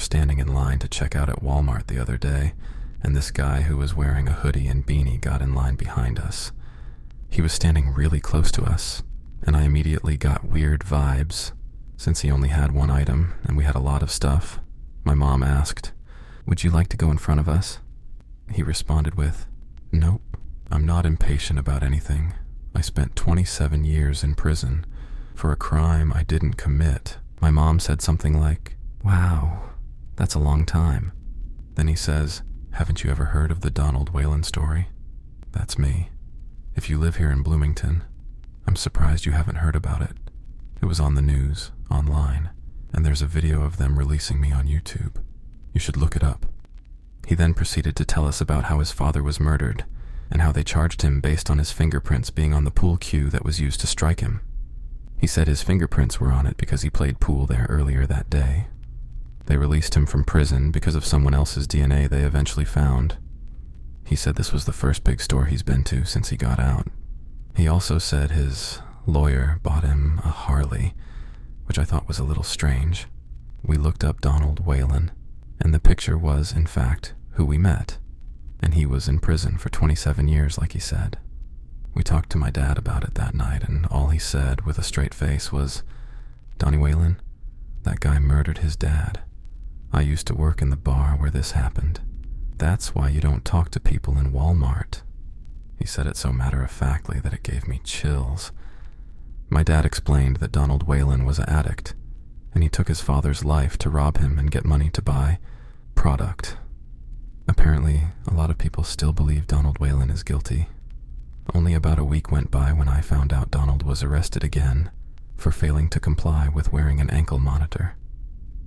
standing in line to check out at Walmart the other day, and this guy who was wearing a hoodie and beanie got in line behind us. He was standing really close to us, and I immediately got weird vibes. Since he only had one item and we had a lot of stuff, my mom asked, "Would you like to go in front of us?" He responded with, "Nope, I'm not impatient about anything. I spent 27 years in prison for a crime I didn't commit." My mom said something like, "Wow, that's a long time." Then he says, "Haven't you ever heard of the Whalen story?" That's me. If you live here in Bloomington, I'm surprised you haven't heard about it. It was on the news, online, and there's a video of them releasing me on YouTube. You should look it up. He then proceeded to tell us about how his father was murdered, and how they charged him based on his fingerprints being on the pool cue that was used to strike him. He said his fingerprints were on it because he played pool there earlier that day. They released him from prison because of someone else's DNA they eventually found. He said this was the first big store he's been to since he got out. He also said his lawyer bought him a Harley, which I thought was a little strange. We looked up Whalen, and the picture was, in fact, who we met, and he was in prison for 27 years, like he said. We talked to my dad about it that night, and all he said with a straight face was, "Donnie Whalen, that guy murdered his dad. I used to work in the bar where this happened. That's why you don't talk to people in Walmart." He said it so matter-of-factly that it gave me chills. My dad explained that Whalen was an addict, and he took his father's life to rob him and get money to buy product. Apparently, a lot of people still believe Whalen is guilty. Only about a week went by when I found out Donald was arrested again for failing to comply with wearing an ankle monitor.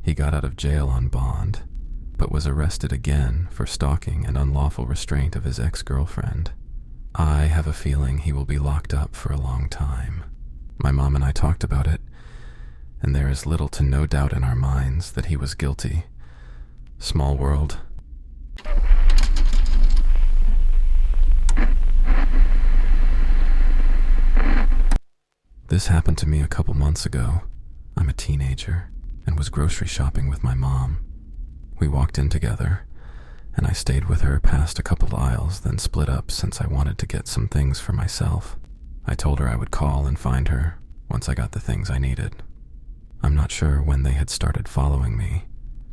He got out of jail on bond, but was arrested again for stalking and unlawful restraint of his ex-girlfriend. I have a feeling he will be locked up for a long time. My mom and I talked about it, and there is little to no doubt in our minds that he was guilty. Small world. This happened to me a couple months ago. I'm a teenager and was grocery shopping with my mom. We walked in together, and I stayed with her past a couple aisles, then split up since I wanted to get some things for myself. I told her I would call and find her once I got the things I needed. I'm not sure when they had started following me,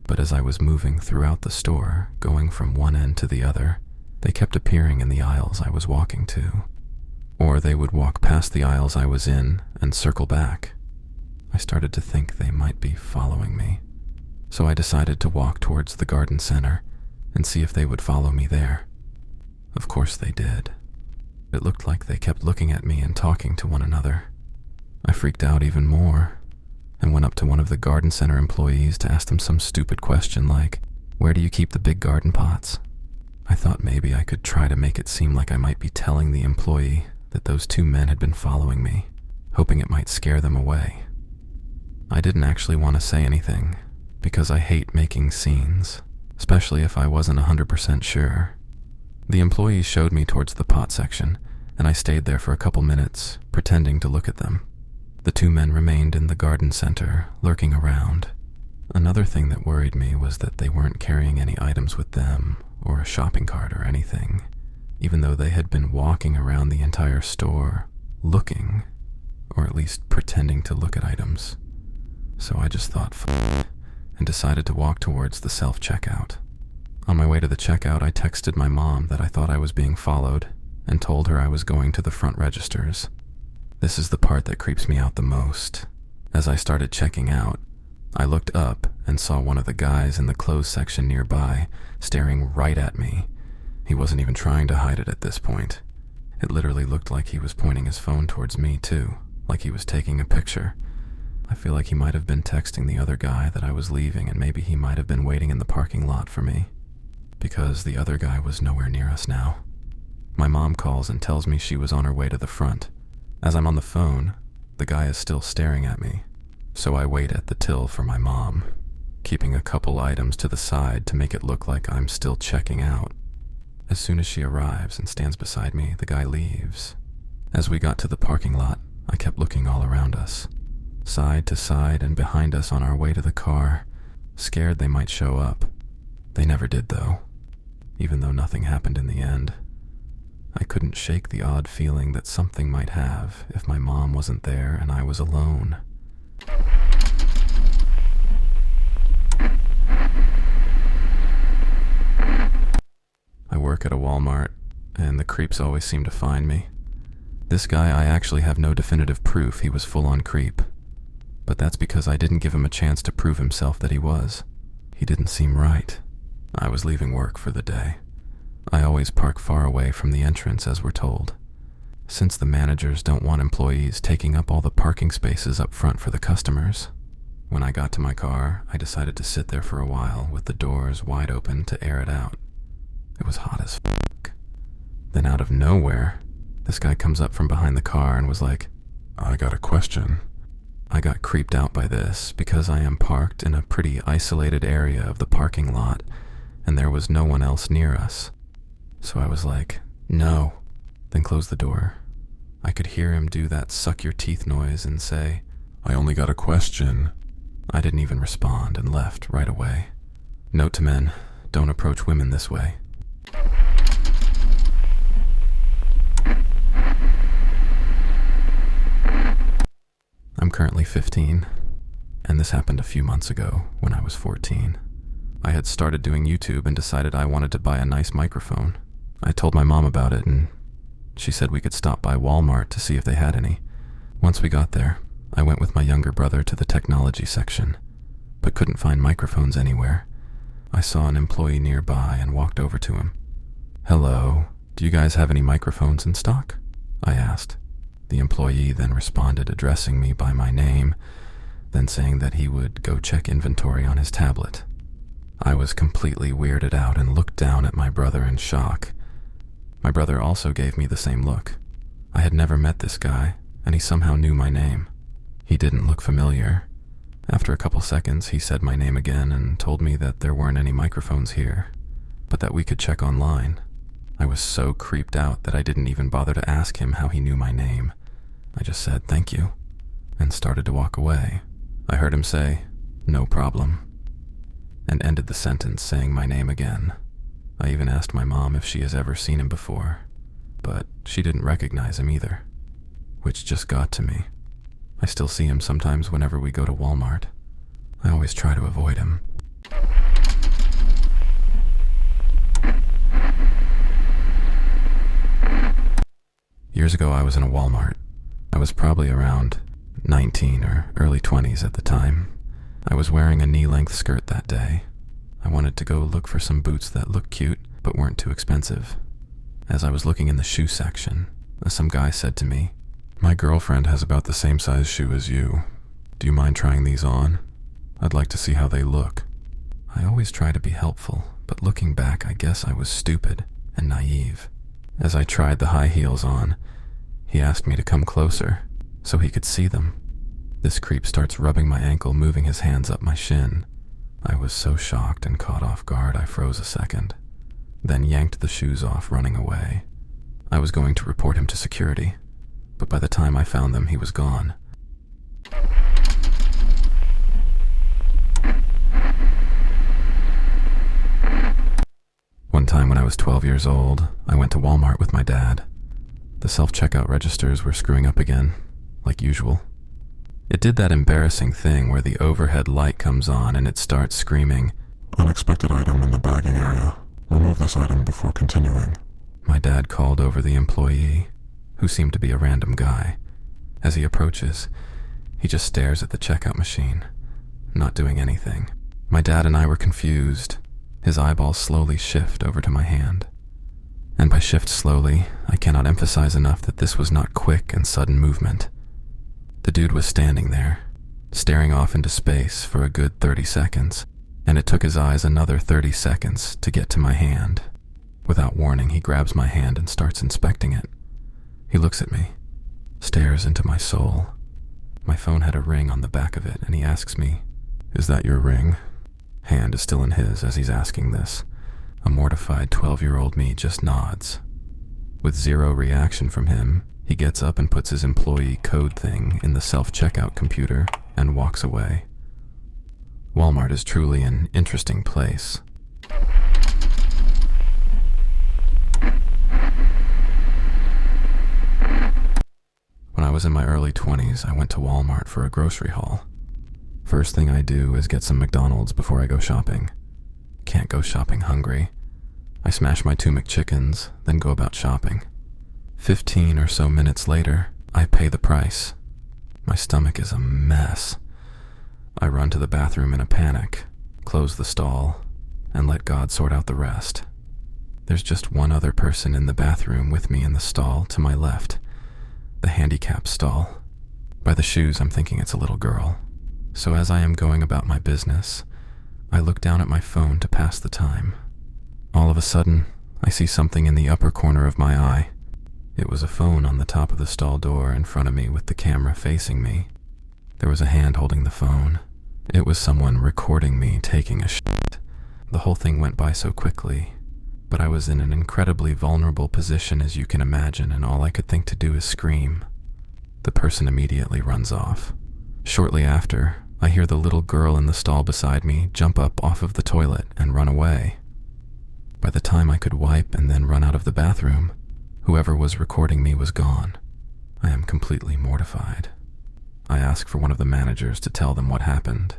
but as I was moving throughout the store, going from one end to the other, they kept appearing in the aisles I was walking to. Or they would walk past the aisles I was in and circle back. I started to think they might be following me, so I decided to walk towards the garden center and see if they would follow me there. Of course they did. It looked like they kept looking at me and talking to one another. I freaked out even more and went up to one of the garden center employees to ask them some stupid question like, "Where do you keep the big garden pots?" I thought maybe I could try to make it seem like I might be telling the employee that those two men had been following me, hoping it might scare them away. I didn't actually want to say anything, because I hate making scenes, especially if I wasn't 100% sure. The employee showed me towards the pot section, and I stayed there for a couple minutes, pretending to look at them. The two men remained in the garden center, lurking around. Another thing that worried me was that they weren't carrying any items with them, or a shopping cart or anything, even though they had been walking around the entire store, looking, or at least pretending to look at items. So I just thought, f***, and decided to walk towards the self-checkout. On my way to the checkout, I texted my mom that I thought I was being followed, and told her I was going to the front registers. This is the part that creeps me out the most. As I started checking out, I looked up and saw one of the guys in the clothes section nearby, staring right at me. He wasn't even trying to hide it at this point. It literally looked like he was pointing his phone towards me too, like he was taking a picture. I feel like he might have been texting the other guy that I was leaving, and maybe he might have been waiting in the parking lot for me, because the other guy was nowhere near us now. My mom calls and tells me she was on her way to the front. As I'm on the phone, the guy is still staring at me, so I wait at the till for my mom, keeping a couple items to the side to make it look like I'm still checking out. As soon as she arrives and stands beside me, the guy leaves. As we got to the parking lot, I kept looking all around us, side to side and behind us on our way to the car, scared they might show up. They never did though, even though nothing happened in the end. I couldn't shake the odd feeling that something might have if my mom wasn't there and I was alone. I work at a Walmart, and the creeps always seem to find me. This guy, I actually have no definitive proof he was full-on creep, but that's because I didn't give him a chance to prove himself that he was. He didn't seem right. I was leaving work for the day. I always park far away from the entrance, as we're told, since the managers don't want employees taking up all the parking spaces up front for the customers. When I got to my car, I decided to sit there for a while with the doors wide open to air it out. It was hot as fuck. Then out of nowhere, this guy comes up from behind the car and was like, "I got a question." I got creeped out by this because I am parked in a pretty isolated area of the parking lot and there was no one else near us. So I was like, "No," then closed the door. I could hear him do that suck your teeth noise and say, "I only got a question." I didn't even respond and left right away. Note to men, don't approach women this way. I'm currently 15, and this happened a few months ago when I was 14. I had started doing YouTube and decided I wanted to buy a nice microphone. I told my mom about it, and she said we could stop by Walmart to see if they had any. Once we got there, I went with my younger brother to the technology section, but couldn't find microphones anywhere. I saw an employee nearby and walked over to him. "Hello, do you guys have any microphones in stock?" I asked. The employee then responded addressing me by my name, then saying that he would go check inventory on his tablet. I was completely weirded out and looked down at my brother in shock. My brother also gave me the same look. I had never met this guy, and he somehow knew my name. He didn't look familiar. After a couple seconds, he said my name again and told me that there weren't any microphones here, but that we could check online. I was so creeped out that I didn't even bother to ask him how he knew my name. I just said thank you and started to walk away. I heard him say, "No problem," and ended the sentence saying my name again. I even asked my mom if she has ever seen him before, but she didn't recognize him either, which just got to me. I still see him sometimes whenever we go to Walmart. I always try to avoid him. Years ago, I was in a Walmart. I was probably around 19 or early 20s at the time. I was wearing a knee-length skirt that day. I wanted to go look for some boots that looked cute but weren't too expensive. As I was looking in the shoe section, some guy said to me, "My girlfriend has about the same size shoe as you. Do you mind trying these on? I'd like to see how they look." I always try to be helpful, but looking back, I guess I was stupid and naive. As I tried the high heels on, he asked me to come closer so he could see them. This creep starts rubbing my ankle, moving his hands up my shin. I was so shocked and caught off guard I froze a second, then yanked the shoes off, running away. I was going to report him to security, but by the time I found them, he was gone. One time when I was 12 years old, I went to Walmart with my dad. The self-checkout registers were screwing up again, like usual. It did that embarrassing thing where the overhead light comes on and it starts screaming, "Unexpected item in the bagging area. Remove this item before continuing." My dad called over the employee, who seemed to be a random guy. As he approaches, he just stares at the checkout machine, not doing anything. My dad and I were confused. His eyeballs slowly shift over to my hand. And by shift slowly, I cannot emphasize enough that this was not quick and sudden movement. The dude was standing there, staring off into space for a good 30 seconds, and it took his eyes another 30 seconds to get to my hand. Without warning, he grabs my hand and starts inspecting it. He looks at me, stares into my soul. My phone had a ring on the back of it, and he asks me, "Is that your ring?" Hand is still in his as he's asking this. A mortified 12-year-old me just nods. With zero reaction from him, he gets up and puts his employee code thing in the self-checkout computer and walks away. Walmart is truly an interesting place. When I was in my early 20s, I went to Walmart for a grocery haul. First thing I do is get some McDonald's before I go shopping. Can't go shopping hungry. I smash my 2 McChickens, then go about shopping. 15 or so minutes later, I pay the price. My stomach is a mess. I run to the bathroom in a panic, close the stall, and let God sort out the rest. There's just one other person in the bathroom with me in the stall to my left, the handicap stall. By the shoes, I'm thinking it's a little girl. So as I am going about my business, I look down at my phone to pass the time. All of a sudden, I see something in the upper corner of my eye. It was a phone on the top of the stall door in front of me with the camera facing me. There was a hand holding the phone. It was someone recording me taking a shit. The whole thing went by so quickly, but I was in an incredibly vulnerable position, as you can imagine, and all I could think to do is scream. The person immediately runs off. Shortly after, I hear the little girl in the stall beside me jump up off of the toilet and run away. By the time I could wipe and then run out of the bathroom, whoever was recording me was gone. I am completely mortified. I ask for one of the managers to tell them what happened.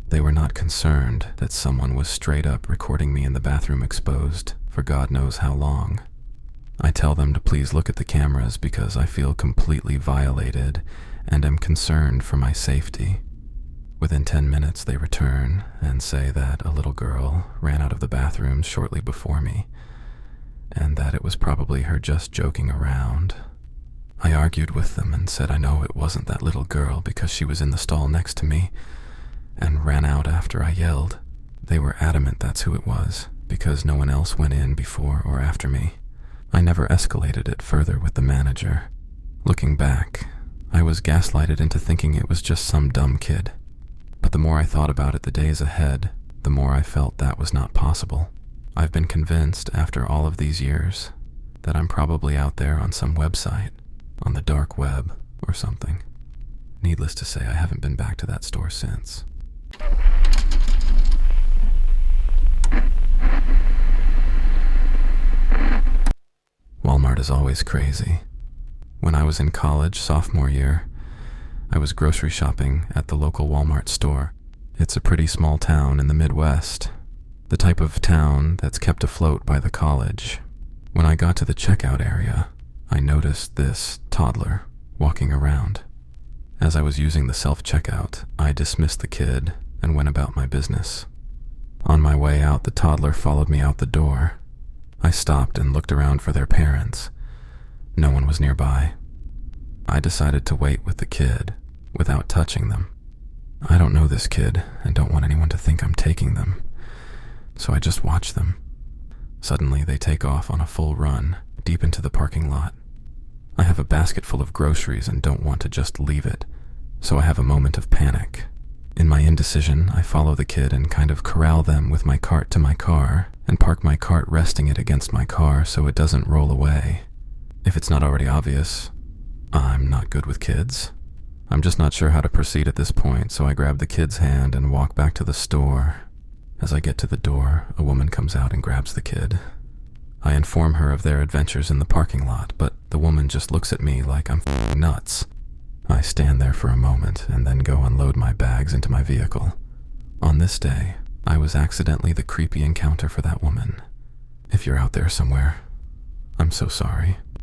They were not concerned that someone was straight up recording me in the bathroom exposed for God knows how long. I tell them to please look at the cameras because I feel completely violated and am concerned for my safety. Within 10 minutes, they return and say that a little girl ran out of the bathroom shortly before me, and that it was probably her just joking around. I argued with them and said I know it wasn't that little girl because she was in the stall next to me, and ran out after I yelled. They were adamant that's who it was, because no one else went in before or after me. I never escalated it further with the manager. Looking back, I was gaslighted into thinking it was just some dumb kid. But the more I thought about it the days ahead, the more I felt that was not possible. I've been convinced after all of these years that I'm probably out there on some website, on the dark web or something. Needless to say, I haven't been back to that store since. Walmart is always crazy. When I was in college, sophomore year, I was grocery shopping at the local Walmart store. It's a pretty small town in the Midwest, the type of town that's kept afloat by the college. When I got to the checkout area, I noticed this toddler walking around. As I was using the self-checkout, I dismissed the kid and went about my business. On my way out, the toddler followed me out the door. I stopped and looked around for their parents. No one was nearby. I decided to wait with the kid without touching them. I don't know this kid and don't want anyone to think I'm taking them, so I just watch them. Suddenly, they take off on a full run, deep into the parking lot. I have a basket full of groceries and don't want to just leave it, so I have a moment of panic. In my indecision, I follow the kid and kind of corral them with my cart to my car and park my cart resting it against my car so it doesn't roll away. If it's not already obvious, I'm not good with kids. I'm just not sure how to proceed at this point, so I grab the kid's hand and walk back to the store. As I get to the door, a woman comes out and grabs the kid. I inform her of their adventures in the parking lot, but the woman just looks at me like I'm f***ing nuts. I stand there for a moment and then go unload my bags into my vehicle. On this day, I was accidentally the creepy encounter for that woman. If you're out there somewhere, I'm so sorry.